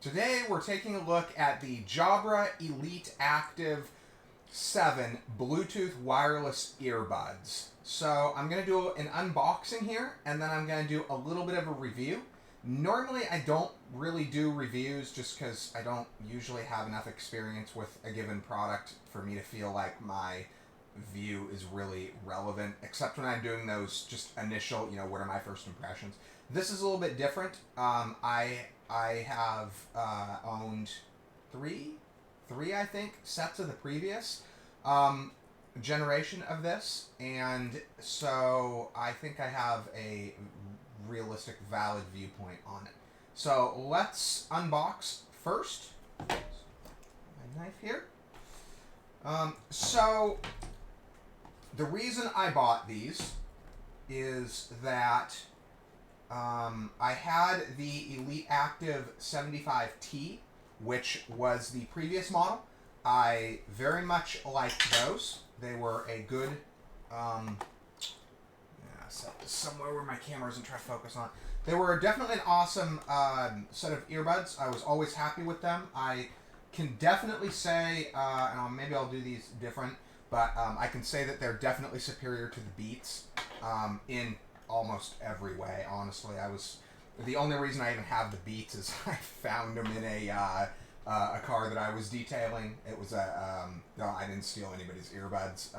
Today we're taking a look at the Jabra Elite Active 7 Bluetooth wireless earbuds. So I'm going to do an unboxing here, and then I'm going to do a little bit of a review. Normally I don't really do reviews just because I don't usually have enough experience with a given product for me to feel like my view is really relevant, except when I'm doing those just initial, what are my first impressions. This is a little bit different. I have owned three, I think, sets of the previous generation of this, and so I think I have a realistic, valid viewpoint on it. So let's unbox first. My knife here. So the reason I bought these is that I had the Elite Active 75T, which was the previous model. I very much liked those. They were a good, set this somewhere where my camera isn't trying to focus on. They were definitely an awesome set of earbuds. I was always happy with them. I can definitely say, and maybe I'll do these different, but I can say that they're definitely superior to the Beats in almost every way. Honestly, the only reason I even have the Beats is I found them in a car that I was detailing. It was no, I didn't steal anybody's earbuds.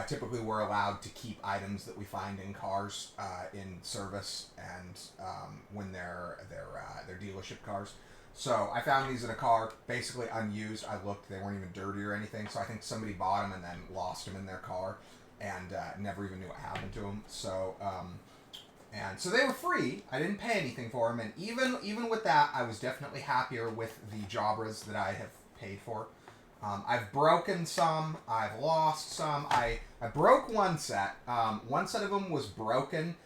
Typically, we're allowed to keep items that we find in cars in service and when they're dealership cars. So I found these in a car, basically unused. I looked; they weren't even dirty or anything. So I think somebody bought them and then lost them in their car, and never even knew what happened to them. So and so they were free. I didn't pay anything for them, and even with that, I was definitely happier with the Jabras that I have paid for. I've broken some. I've lost some. I broke one set. One set of them was broken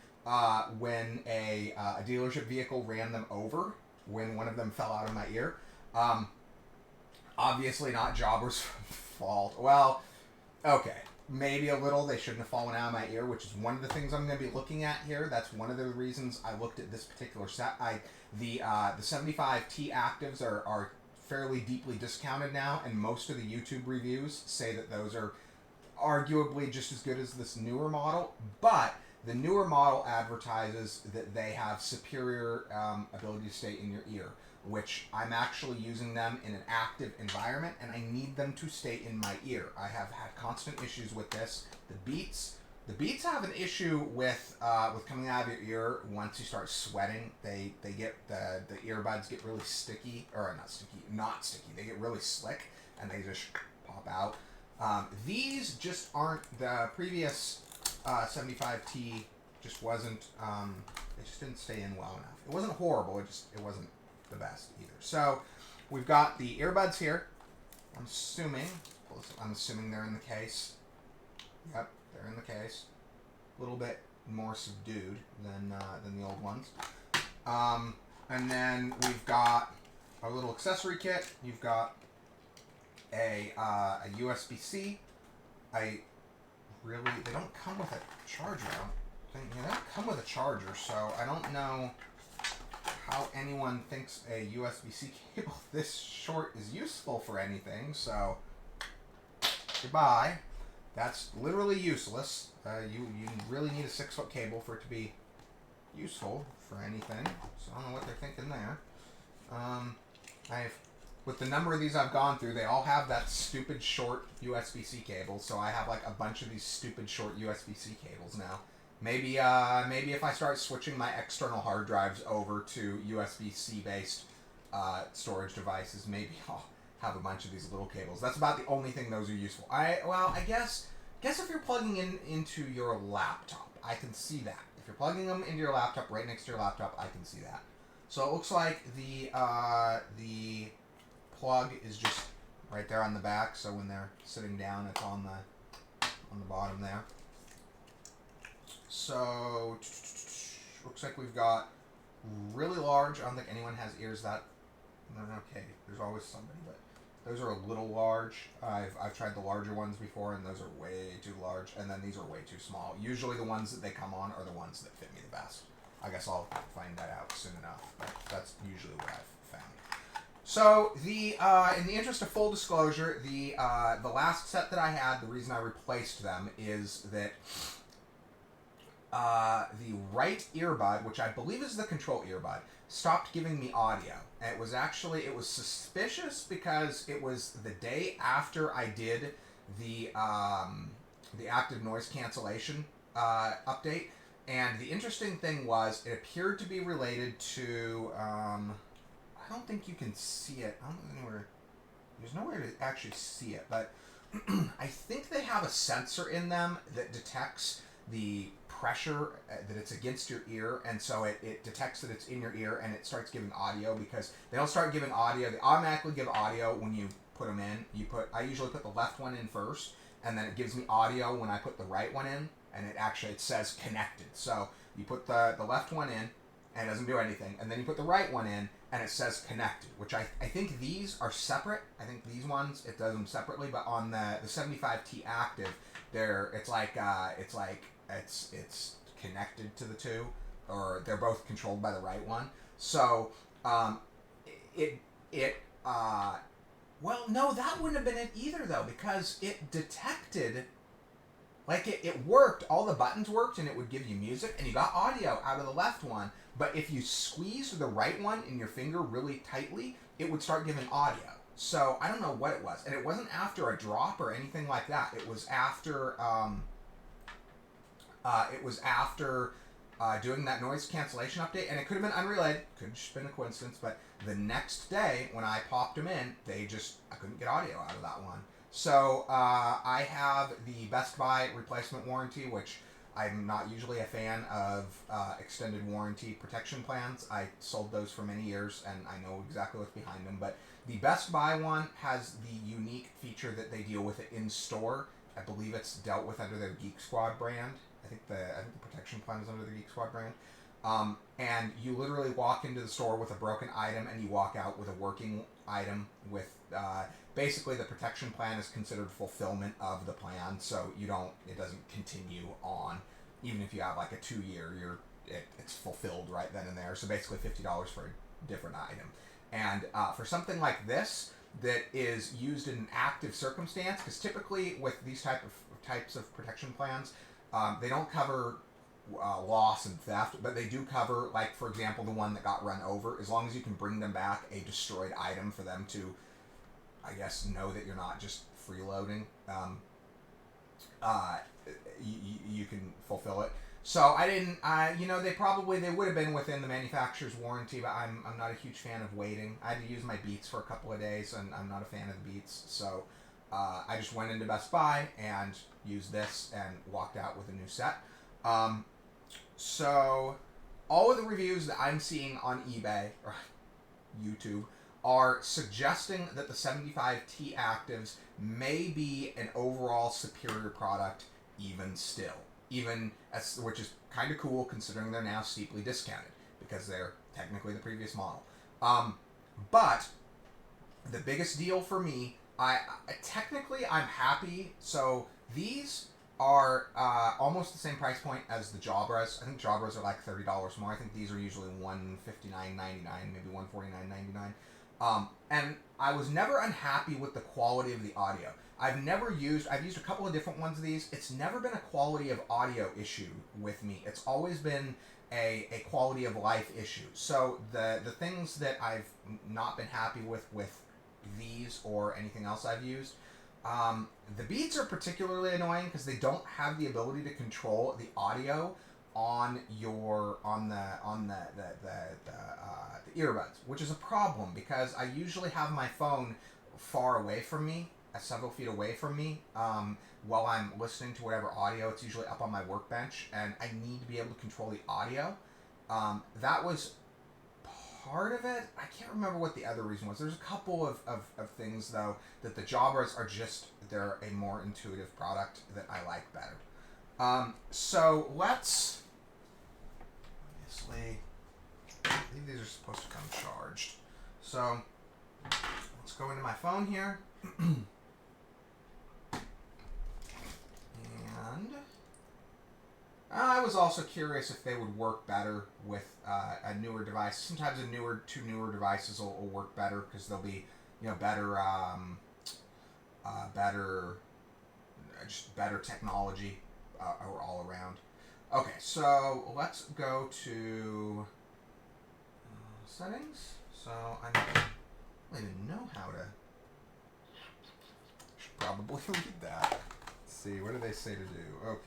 when a dealership vehicle ran them over when one of them fell out of my ear. Obviously not Jabra's fault. Well, okay. Maybe a little. They shouldn't have fallen out of my ear, which is one of the things I'm going to be looking at here. That's one of the reasons I looked at this particular set. The 75T Actives are fairly deeply discounted now, and most of the YouTube reviews say that those are arguably just as good as this newer model, but the newer model advertises that they have superior ability to stay in your ear, which I'm actually using them in an active environment, and I need them to stay in my ear. I have had constant issues with this. The Beats have an issue with coming out of your ear once you start sweating. They get the earbuds get really sticky, or not sticky. They get really slick, and they just pop out. These just aren't. The previous 75T just wasn't. They just didn't stay in well enough. It wasn't horrible. It wasn't the best either. So we've got the earbuds here. I'm assuming they're in the case. Yep, they're in the case. A little bit more subdued than the old ones. And then we've got a little accessory kit. You've got a USB-C. They don't come with a charger. I don't think they don't come with a charger, so I don't know how anyone thinks a USB-C cable this short is useful for anything. So goodbye. That's literally useless. You really need a 6-foot cable for it to be useful for anything. So I don't know what they're thinking there. With the number of these I've gone through, they all have that stupid short USB-C cable. So I have like a bunch of these stupid short USB-C cables now. Maybe if I start switching my external hard drives over to USB-C based storage devices, maybe I'll have a bunch of these little cables. That's about the only thing those are useful. I guess if you're plugging into your laptop, I can see that. If you're plugging them into your laptop, right next to your laptop, I can see that. So it looks like the plug is just right there on the back. So when they're sitting down, it's on the bottom there. So looks like we've got really large. I don't think anyone has ears that. Okay, there's always somebody, but those are a little large. I've tried the larger ones before, and those are way too large. And then these are way too small. Usually the ones that they come on are the ones that fit me the best. I guess I'll find that out soon enough, but that's usually what I've found. So in the interest of full disclosure, the last set that I had, the reason I replaced them is that the right earbud, which I believe is the control earbud, stopped giving me audio. And it was suspicious because it was the day after I did the active noise cancellation update. And the interesting thing was, it appeared to be related to, I don't think you can see it. I don't know anywhere. There's nowhere to actually see it, but I think they have a sensor in them that detects the pressure that it's against your ear, and so it detects that it's in your ear, and it starts giving audio, because they don't start giving audio. They automatically give audio when you put them in. I usually put the left one in first, and then it gives me audio when I put the right one in, and it says connected. So you put the left one in, and it doesn't do anything, and then you put the right one in, and it says connected, which I think these are separate. I think these ones, it does them separately, but on the 75T Active, it's connected to the two, or they're both controlled by the right one. So well, no, that wouldn't have been it either, though, because it detected, like, it worked. All the buttons worked, and it would give you music, and you got audio out of the left one. But if you squeezed the right one in your finger really tightly, it would start giving audio. So I don't know what it was. And it wasn't after a drop or anything like that. It was after doing that noise cancellation update. And it could have been unrelated. Could have just been a coincidence. But the next day, when I popped them in, I couldn't get audio out of that one. So I have the Best Buy replacement warranty, which I'm not usually a fan of extended warranty protection plans. I sold those for many years, and I know exactly what's behind them. But the Best Buy one has the unique feature that they deal with it in store. I believe it's dealt with under their Geek Squad brand. I think the protection plan is under the Geek Squad brand. And you literally walk into the store with a broken item, and you walk out with a working item with basically the protection plan is considered fulfillment of the plan, so it doesn't continue on. Even if you have like a 2-year, it's fulfilled right then and there. So basically $50 for a different item. And for something like this that is used in an active circumstance, because typically with these types of protection plans, they don't cover loss and theft, but they do cover, like, for example, the one that got run over. As long as you can bring them back a destroyed item for them to, I guess, know that you're not just freeloading, you can fulfill it. So I didn't, they would have been within the manufacturer's warranty, but I'm not a huge fan of waiting. I had to use my Beats for a couple of days, and I'm not a fan of the Beats, so I just went into Best Buy and used this and walked out with a new set. So all of the reviews that I'm seeing on eBay or YouTube are suggesting that the 75T Actives may be an overall superior product even still. Which is kind of cool considering they're now steeply discounted because they're technically the previous model. But the biggest deal for me, I'm happy. So these are almost the same price point as the Jabras. I think Jabras are like $30 more. I think these are usually $159.99, maybe $149.99. And I was never unhappy with the quality of the audio. I've used a couple of different ones of these. It's never been a quality of audio issue with me. It's always been a quality of life issue. So the things that I've not been happy with these or anything else I've used, the Beats are particularly annoying because they don't have the ability to control the audio on the earbuds, which is a problem because I usually have my phone far away from me, several feet away from me, while I'm listening to whatever audio. It's usually up on my workbench, and I need to be able to control the audio. That was part of it. I can't remember what the other reason was. There's a couple of things, though, that the Jabras are they're a more intuitive product that I like better. So let's, obviously, I think these are supposed to come charged. So let's go into my phone here. And I was also curious if they would work better with a newer device. Sometimes two newer devices will work better because they'll be, better, better, just better technology all around. Okay, so let's go to settings. So I don't even know how to. Should probably read that. Let's see, what do they say to do? Okay.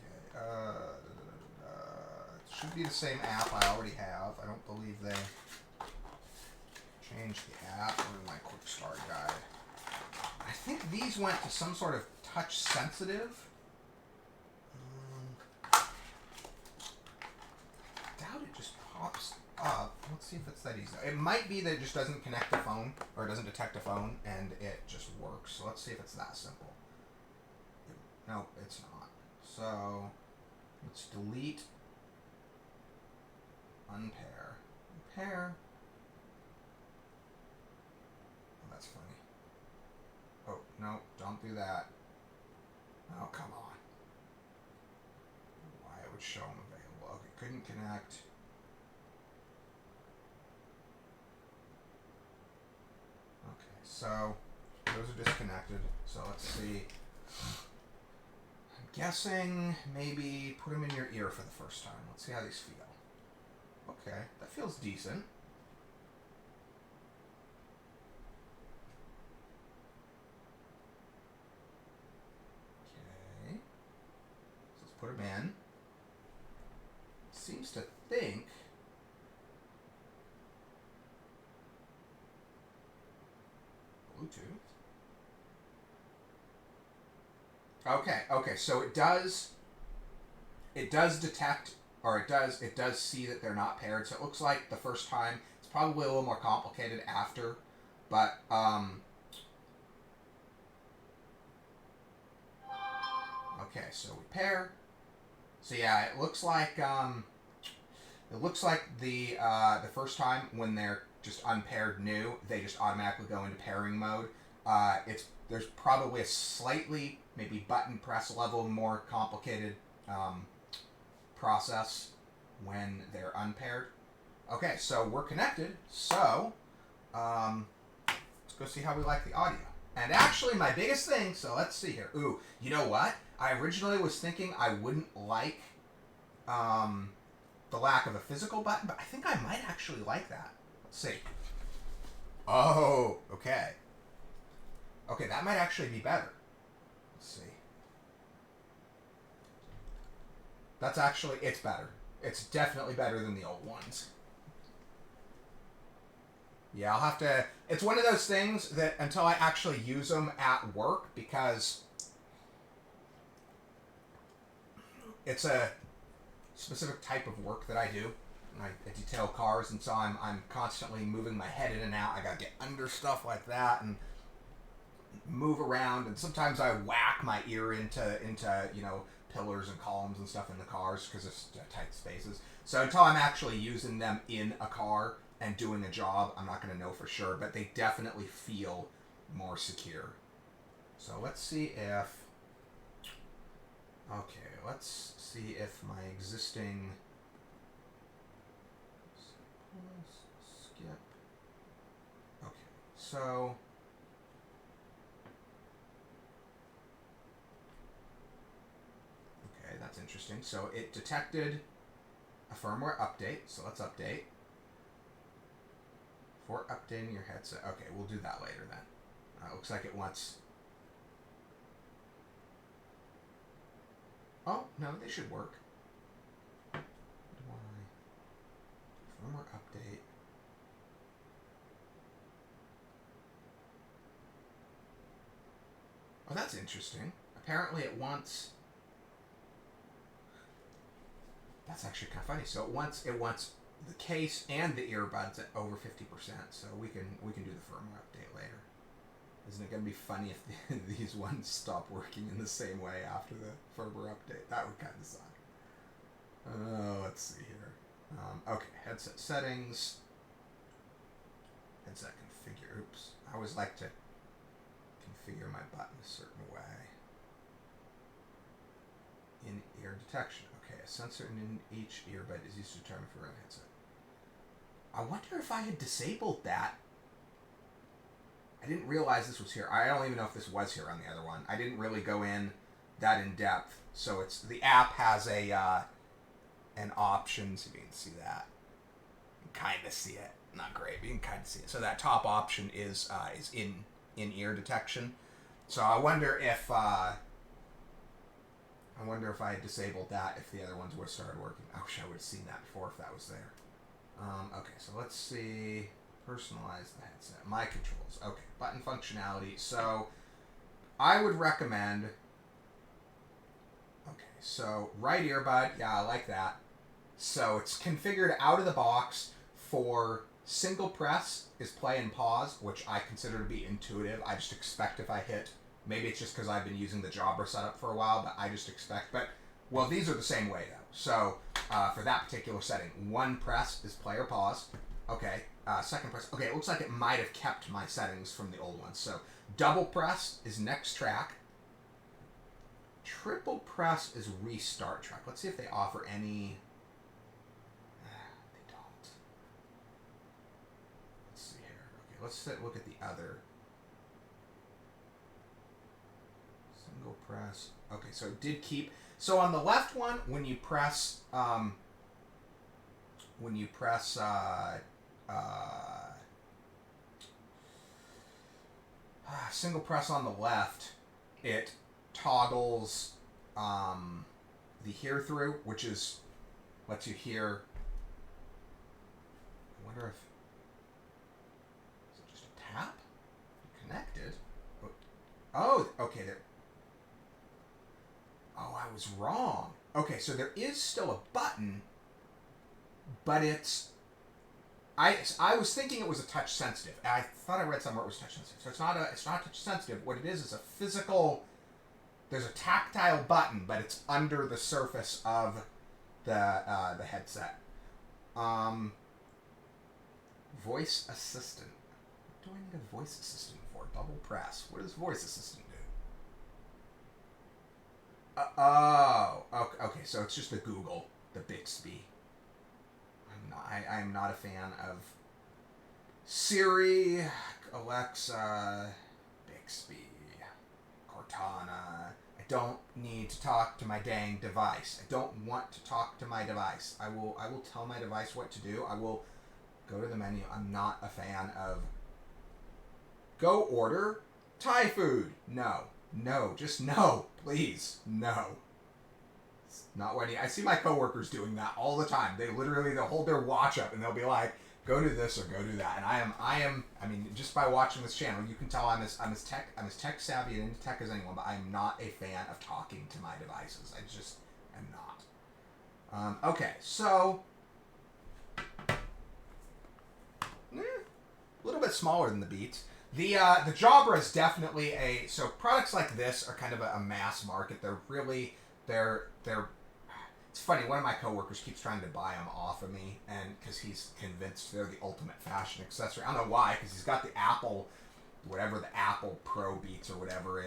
It should be the same app I already have. I don't believe they changed the app. Or my quick start guide. I think these went to some sort of touch sensitive. I doubt it just pops up. Let's see if it's that easy. It might be that it just doesn't connect the phone, or it doesn't detect a phone, and it just works. So let's see if it's that simple. No, it's not. So let's delete, unpair, pair. Oh, that's funny. Oh, no, don't do that. Oh, come on. Why it would show them available. Okay, couldn't connect. Okay, so those are disconnected. So let's see. I'm guessing maybe put them in your ear for the first time. Let's see how these feel. Okay, that feels decent. Okay, so let's put them in. Seems to think. Bluetooth. Okay, so it does detect, or it does see that they're not paired. So it looks like the first time it's probably a little more complicated after, but okay, so we pair. So yeah, it looks like the first time when they're just unpaired new, they just automatically go into pairing mode. There's probably a slightly, maybe button press level more complicated process when they're unpaired. Okay, so we're connected. So let's go see how we like the audio. And actually, my biggest thing. So let's see here. Ooh, you know what? I originally was thinking I wouldn't like the lack of a physical button, but I think I might actually like that. Let's see. Oh, okay. Okay, that might actually be better. Let's see. It's better. It's definitely better than the old ones. Yeah, I'll have to. It's one of those things that until I actually use them at work, because it's a specific type of work that I do. I detail cars, and so I'm constantly moving my head in and out. I gotta get under stuff like that and move around, and sometimes I whack my ear into pillars and columns and stuff in the cars because it's tight spaces. So until I'm actually using them in a car and doing a job, I'm not going to know for sure, but they definitely feel more secure. So let's see if my existing skip. Okay, so that's interesting. So it detected a firmware update. So let's update. For updating your headset. Okay, we'll do that later then. Looks like it wants. Oh, no, they should work. Firmware update. Oh, that's interesting. Apparently it wants. That's actually kind of funny. So it wants the case and the earbuds at over 50%. So we can do the firmware update later. Isn't it going to be funny if these ones stop working in the same way after the firmware update? That would kind of suck. Let's see here. Okay, headset settings. Headset configure. Oops. I always like to configure my button a certain way. in-ear detection. Okay, a sensor in each earbud is used to determine if you're in a headset. I wonder if I had disabled that. I didn't realize this was here. I don't even know if this was here on the other one. I didn't really go in that in depth. So it's the app has a an option. See if you can see that. You can kind of see it. Not great, but you can kind of see it. So that top option is in-ear detection. So I wonder if I had disabled that if the other ones would have started working. I wish I would have seen that before if that was there. Okay, so let's see. Personalize the headset. My controls. Okay, button functionality. So I would recommend. Okay, so right earbud. Yeah, I like that. So it's configured out of the box for single press is play and pause, which I consider to be intuitive. I just expect if I hit. Maybe it's just because I've been using the Jabra setup for a while, but I just expect. But well, these are the same way though. So for that particular setting, one press is play or pause. Okay. Second press. Okay, it looks like it might have kept my settings from the old ones. So double press is next track. Triple press is restart track. Let's see if they offer any. They don't. Let's see here. Okay, let's look at the other. Single press. Okay, so it did keep. So on the left one, when you press single press on the left, it toggles the hear through, which is lets you hear. I wonder if is it just a tap? Connected. Oh, okay. There. Oh, I was wrong. Okay, so there is still a button, but it's. I was thinking it was a touch sensitive. I thought I read somewhere it was touch sensitive. So it's not touch sensitive. What it is a physical. There's a tactile button, but it's under the surface of the headset. Voice assistant. What do I need a voice assistant for? Double press. What does voice assistant do? Okay. So it's just the Google, the Bixby. I'm not a fan of Siri, Alexa, Bixby, Cortana. I don't need to talk to my dang device. I don't want to talk to my device. I will tell my device what to do. I will go to the menu. I'm not a fan of go order Thai food. No, just no, please, no. It's not what I see my coworkers doing that all the time. They'll hold their watch up and they'll be like, go do this or go do that. And I am. I mean, just by watching this channel, you can tell I'm as tech savvy and into tech as anyone. But I'm not a fan of talking to my devices. I just am not. Okay, so a little bit smaller than the Beats. The Jabra is definitely so products like this are kind of a mass market. They're it's funny, one of my coworkers keeps trying to buy them off of me, and because he's convinced they're the ultimate fashion accessory. I don't know why, because he's got the Apple, whatever the Apple Pro Beats or whatever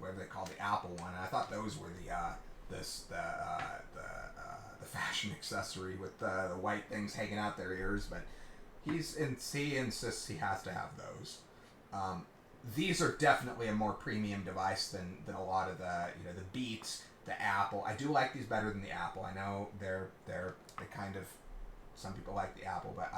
they call the Apple one, and I thought those were the fashion accessory with the white things hanging out their ears, but he insists he has to have those. These are definitely a more premium device than a lot of the Beats. The Apple. I do like these better than the Apple. I know they kind of, some people like the Apple, but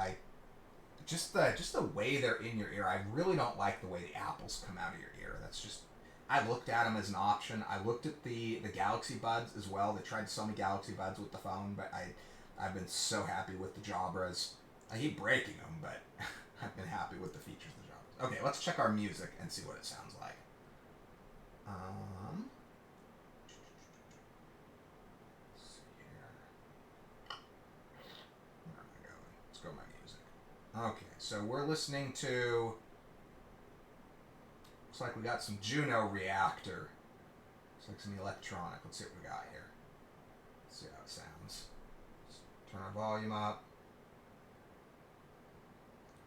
just the way they're in your ear. I really don't like the way the Apples come out of your ear. That's just, I looked at them as an option. I looked at the Galaxy Buds as well. They tried to sell me Galaxy Buds with the phone, but I've been so happy with the Jabras. I keep breaking them, but I've been happy with the features of the Jabras. Okay, let's check our music and see what it sounds like. Okay, so we're listening to, looks like we got some Juno Reactor. Looks like some electronic. Let's see what we got here. Let's see how it sounds. Let's turn our volume up.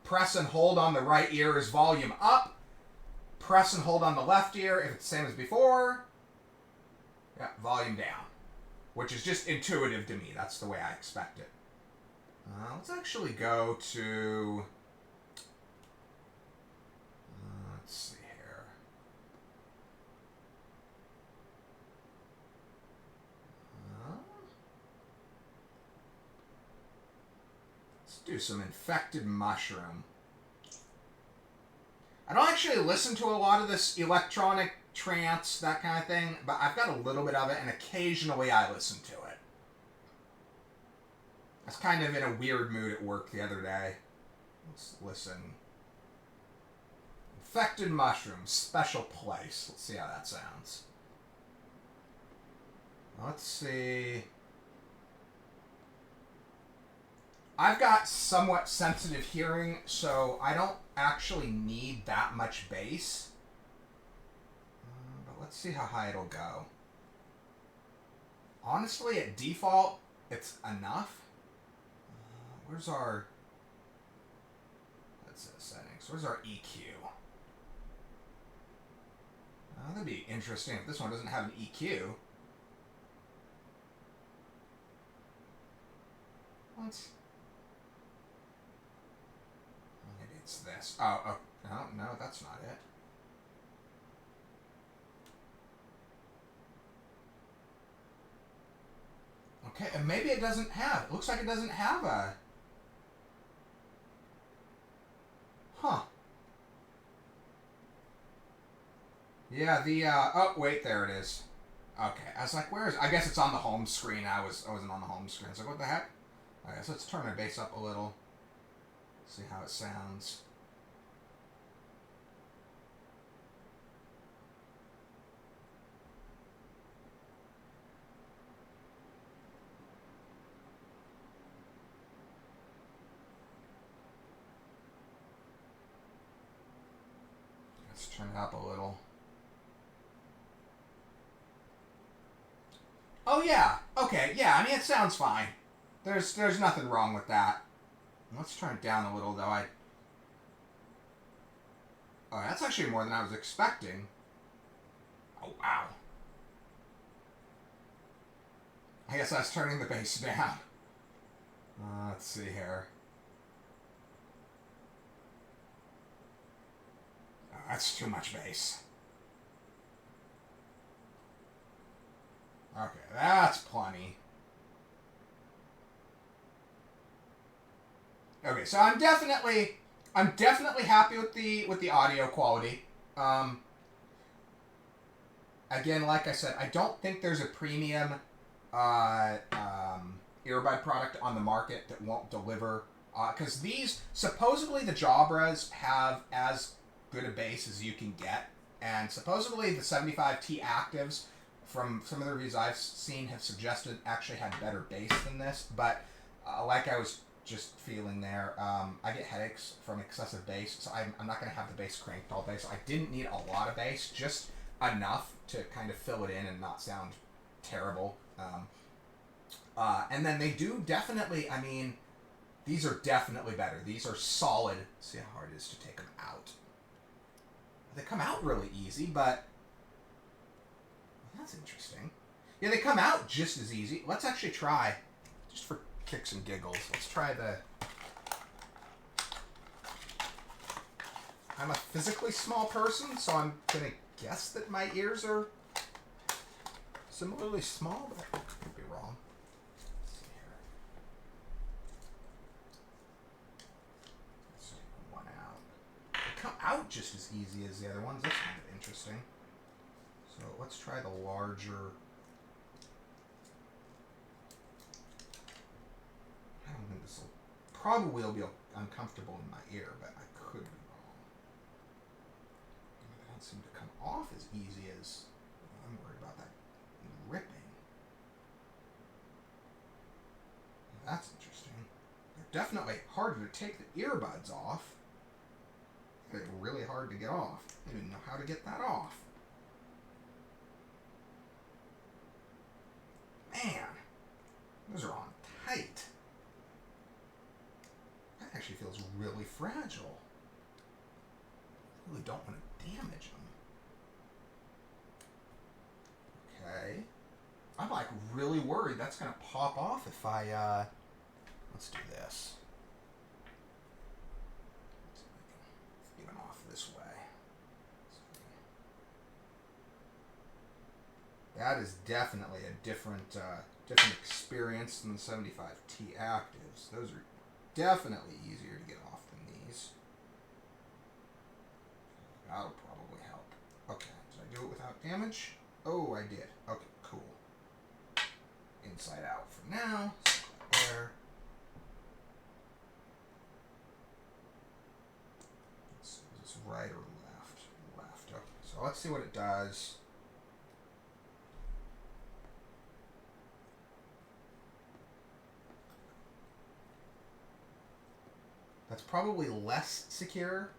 Press and hold on the right ear is volume up. Press and hold on the left ear if it's the same as before. Yeah, volume down. which is just intuitive to me. That's the way I expect it. Let's actually go to... let's see here. Let's do some Infected Mushroom. I don't actually listen to a lot of this electronic trance, that kind of thing, but I've got a little bit of it, and occasionally I listen to it. I was kind of in a weird mood at work the other day. Let's listen. Infected Mushroom, Special Place. Let's see how that sounds. Let's see. I've got somewhat sensitive hearing, so I don't actually need that much bass. But let's see how high it'll go. Honestly, at default, it's enough. Where's our... That's the settings. Where's our EQ? That'd be interesting if this one doesn't have an EQ. What? Maybe it's this. Oh, no, that's not it. Okay, and maybe it doesn't have... It looks like it doesn't have a... Huh. Yeah, the, oh, wait, there it is. Okay, I was like, where is... I guess it's on the home screen. I wasn't on the home screen. I was like, what the heck? Okay, so let's turn our bass up a little. See how it sounds. Let's turn it up a little. Oh, yeah. Okay, yeah, I mean, it sounds fine. There's nothing wrong with that. Let's turn it down a little, though. Oh, that's actually more than I was expecting. Oh, wow. I guess I was turning the bass down. Let's see here. Oh, that's too much bass. Okay, that's plenty. Okay, so I'm definitely happy with the audio quality. Again, like I said, I don't think there's a premium earbud product on the market that won't deliver. Because these, supposedly the Jabras have as good a bass as you can get, and supposedly the 75T Actives, from some of the reviews I've seen, have suggested actually had better bass than this. But like I was just feeling there, I get headaches from excessive bass, so I'm not going to have the bass cranked all day. So I didn't need a lot of bass, just enough to kind of fill it in and not sound terrible. And then they do definitely, I mean, these are definitely better. These are solid. Let's see how hard it is to take them out. They come out really easy, but that's interesting. Yeah, they come out just as easy. Let's actually try, just for kicks and giggles, let's try the... I'm a physically small person, so I'm going to guess that my ears are similarly small, but I could be wrong. Let's see here. Let's take one out. They come out just as easy as the other ones. That's kind of interesting. So let's try the larger... I don't think this will... Probably will be uncomfortable in my ear, but I could be wrong. They don't seem to come off as easy as... I'm worried about that ripping. That's interesting. They're definitely harder to take the earbuds off. They're really hard to get off. I didn't know how to get that off. Man, those are on tight. That actually feels really fragile. I really don't want to damage them. Okay. I'm like really worried that's gonna pop off if I let's do this. Even off this way. That is definitely a different experience than the 75T Actives. Those are definitely easier to get off than these. That'll probably help. Okay, did I do it without damage? Oh, I did. Okay, cool. Inside out for now. There. Is this right or left? Left. Okay, so let's see what it does. That's probably less secure,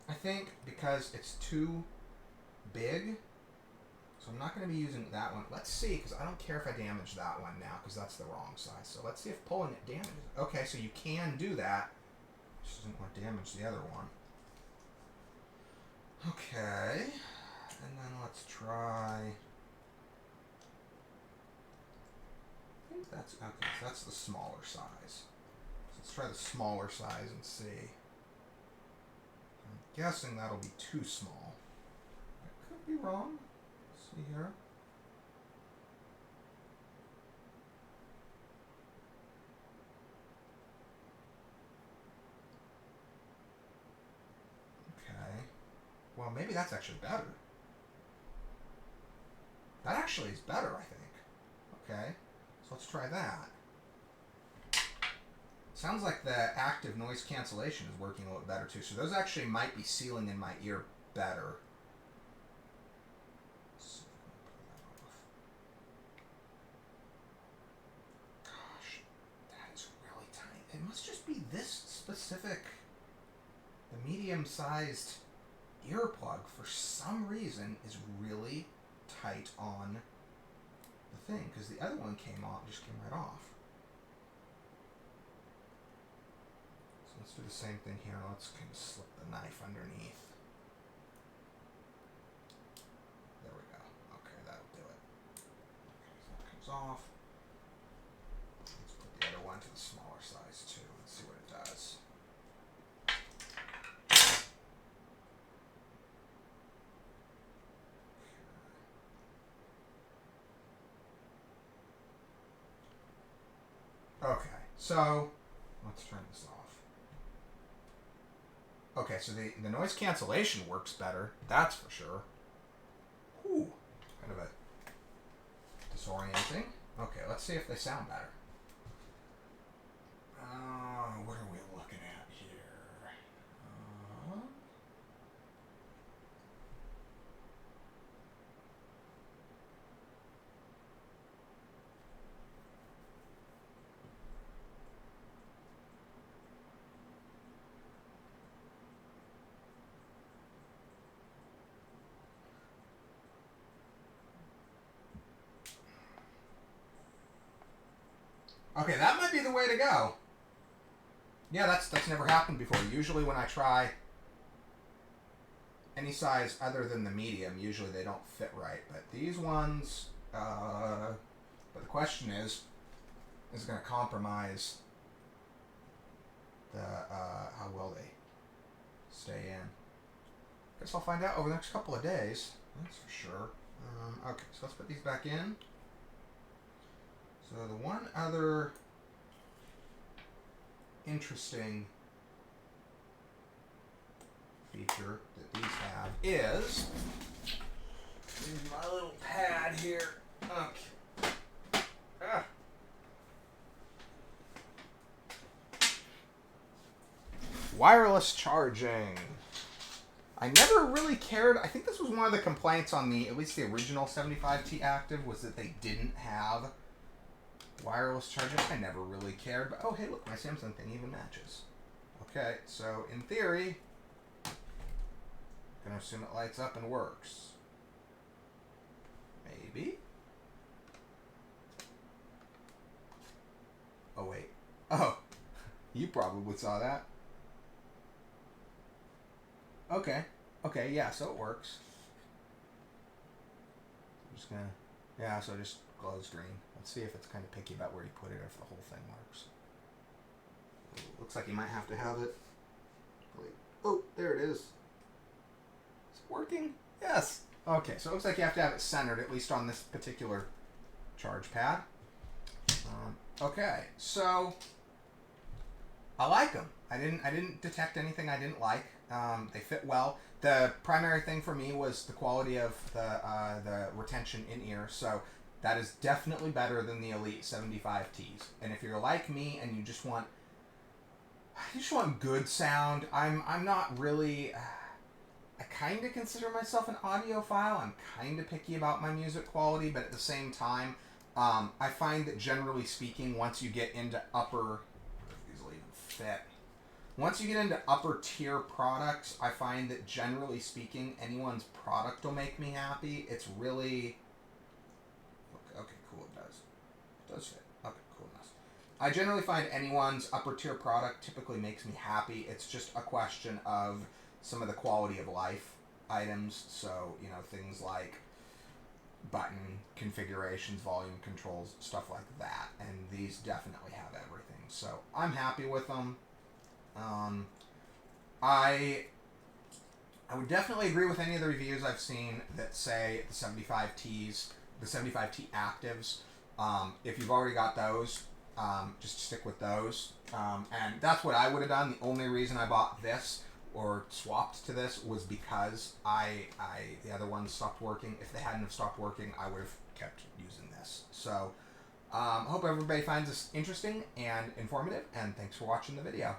I think, because it's too big. So I'm not going to be using that one. Let's see, because I don't care if I damage that one now, because that's the wrong size. So let's see if pulling it damages it. Okay, so you can do that. Just didn't want to damage the other one. Okay. And then let's try... I think that's... Okay, so that's the smaller size. Let's try the smaller size and see. I'm guessing that'll be too small. I could be wrong. Let's see here. Okay. Well, maybe that's actually better. That actually is better, I think. Okay. So let's try that. Sounds like the active noise cancellation is working a little better too. So those actually might be sealing in my ear better. Gosh, that is really tiny. It must just be this specific, the medium-sized earplug for some reason is really tight on the thing, because the other one came right off. Let's do the same thing here. Let's kind of slip the knife underneath. There we go. Okay, that'll do it. Okay, so that comes off. Let's put the other one to the smaller size too and see what it does. Okay, so let's turn this off. Okay, so the noise cancellation works better, that's for sure. Ooh, kind of a disorienting. Okay, let's see if they sound better. What are we looking at here? Okay, that might be the way to go. Yeah, that's never happened before. Usually when I try any size other than the medium, usually they don't fit right. But these ones, but the question is it going to compromise the how well they stay in? Guess I'll find out over the next couple of days. That's for sure. Okay, so let's put these back in. So the one other interesting feature that these have is my little pad here. Okay. Wireless charging. I never really cared. I think this was one of the complaints on at least the original 75T Active, was that they didn't have wireless charging. I never really cared, but oh hey, look, my Samsung thing even matches. Okay, so in theory, I'm gonna assume it lights up and works. Maybe. Oh wait. Oh, you probably saw that. Okay. Okay, yeah, so it works. I'm just gonna Yeah, so it just glows green. Let's see if it's kind of picky about where you put it, or if the whole thing works. Looks like you might have to have it. Oh, there it is. Is it working? Yes. Okay, so it looks like you have to have it centered, at least on this particular charge pad. Okay, so I like them. I didn't detect anything I didn't like. They fit well. The primary thing for me was the quality of the retention in ear. So that is definitely better than the Elite 75Ts. And if you're like me and you just want good sound, I'm not really. I kind of consider myself an audiophile. I'm kind of picky about my music quality, but at the same time, I find that generally speaking, once you get into upper, these will even fit. Once you get into upper tier products, I find that generally speaking, anyone's product will make me happy. It's really okay. Cool, it does. It does fit. Okay, cool, nice. I generally find anyone's upper tier product typically makes me happy. It's just a question of some of the quality of life items. So, you know, things like button configurations, volume controls, stuff like that. And these definitely have everything. So I'm happy with them. I would definitely agree with any of the reviews I've seen that say the 75Ts, the 75T actives. If you've already got those, just stick with those. And that's what I would have done. The only reason I bought this or swapped to this was because the other ones stopped working. If they hadn't have stopped working, I would have kept using this. So, hope everybody finds this interesting and informative, and thanks for watching the video.